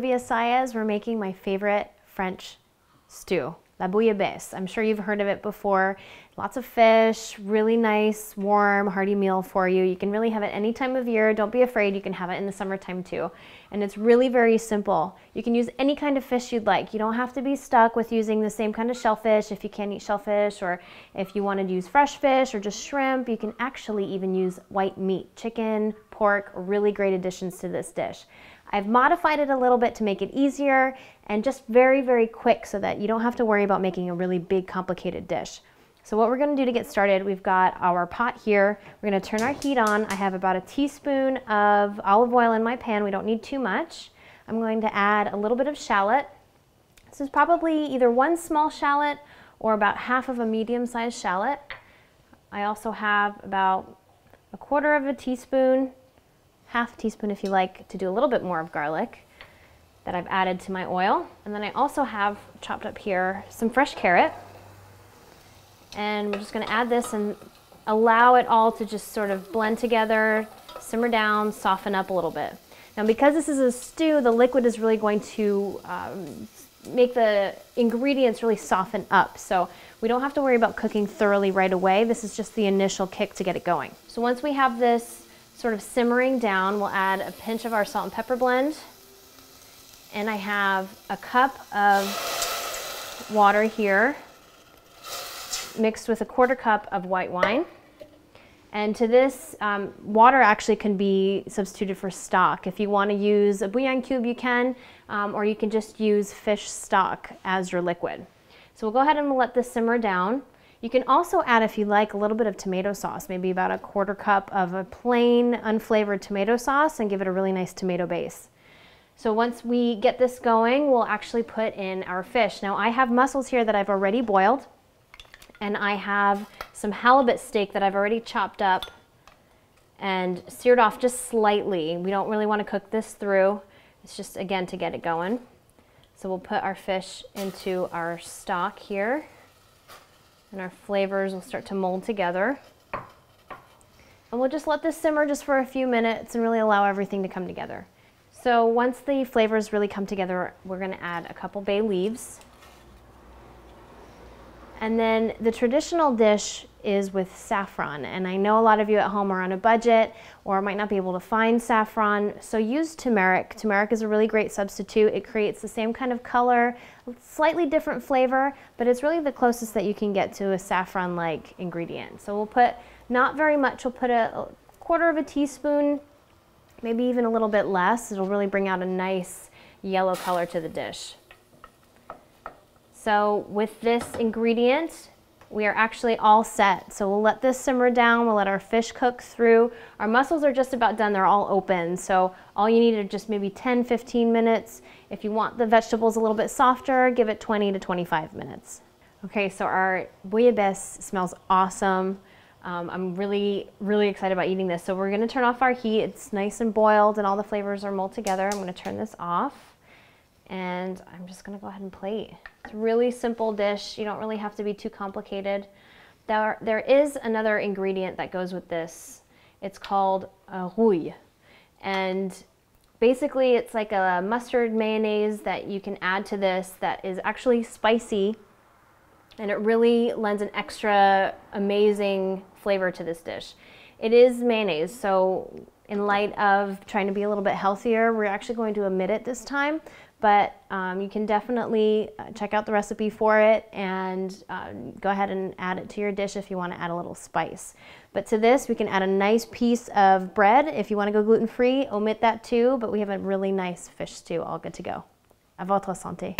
Visayas, we're making my favorite French stew, la bouillabaisse. I'm sure you've heard of it before. Lots of fish, really nice, warm, hearty meal for you. You can really have it any time of year. Don't be afraid, you can have it in the summertime too. And it's really very simple. You can use any kind of fish you'd like. You don't have to be stuck with using the same kind of shellfish if you can't eat shellfish, or if you wanted to use fresh fish or just shrimp. You can actually even use white meat, chicken, pork, really great additions to this dish. I've modified it a little bit to make it easier and just very, very quick so that you don't have to worry about making a really big, complicated dish. So what we're going to do to get started, we've got our pot here. We're going to turn our heat on. I have about a teaspoon of olive oil in my pan. We don't need too much. I'm going to add a little bit of shallot. This is probably either one small shallot or about half of a medium-sized shallot. I also have about a quarter of a teaspoon, half teaspoon if you like, to do a little bit more of garlic that I've added to my oil. And then I also have chopped up here some fresh carrot. And we're just going to add this and allow it all to just sort of blend together, simmer down, soften up a little bit. Now because this is a stew, the liquid is really going to make the ingredients really soften up. So we don't have to worry about cooking thoroughly right away. This is just the initial kick to get it going. So once we have this sort of simmering down, we'll add a pinch of our salt and pepper blend. And I have a cup of water here, mixed with a quarter cup of white wine. And to this, water actually can be substituted for stock. If you want to use a bouillon cube, you can, or you can just use fish stock as your liquid. So we'll go ahead and let this simmer down. You can also add, if you like, a little bit of tomato sauce, maybe about a quarter cup of a plain, unflavored tomato sauce, and give it a really nice tomato base. So once we get this going, we'll actually put in our fish. Now I have mussels here that I've already boiled. And I have some halibut steak that I've already chopped up and seared off just slightly. We don't really want to cook this through. It's just, again, to get it going. So we'll put our fish into our stock here, and our flavors will start to mold together. And we'll just let this simmer just for a few minutes and really allow everything to come together. So once the flavors really come together, we're going to add a couple bay leaves. And then the traditional dish is with saffron, and I know a lot of you at home are on a budget or might not be able to find saffron, so use turmeric. Turmeric is a really great substitute. It creates the same kind of color, slightly different flavor, but it's really the closest that you can get to a saffron-like ingredient. So we'll put not very much. We'll put a quarter of a teaspoon, maybe even a little bit less. It'll really bring out a nice yellow color to the dish. So with this ingredient, we are actually all set. So we'll let this simmer down, we'll let our fish cook through. Our mussels are just about done, they're all open. So all you need are just maybe 10-15 minutes. If you want the vegetables a little bit softer, give it 20 to 25 minutes. Okay, so our bouillabaisse smells awesome. I'm really, really excited about eating this. So we're gonna turn off our heat. It's nice and boiled and all the flavors are molded together. I'm gonna turn this off. And I'm just gonna go ahead and plate. It's a really simple dish. You don't really have to be too complicated. There is another ingredient that goes with this. It's called rouille. And basically it's like a mustard mayonnaise that you can add to this that is actually spicy, and it really lends an extra amazing flavor to this dish. It is mayonnaise, so in light of trying to be a little bit healthier, we're actually going to omit it this time. But you can definitely check out the recipe for it and go ahead and add it to your dish if you want to add a little spice. But to this, we can add a nice piece of bread. If you want to go gluten-free, omit that too, but we have a really nice fish stew all good to go. À votre santé.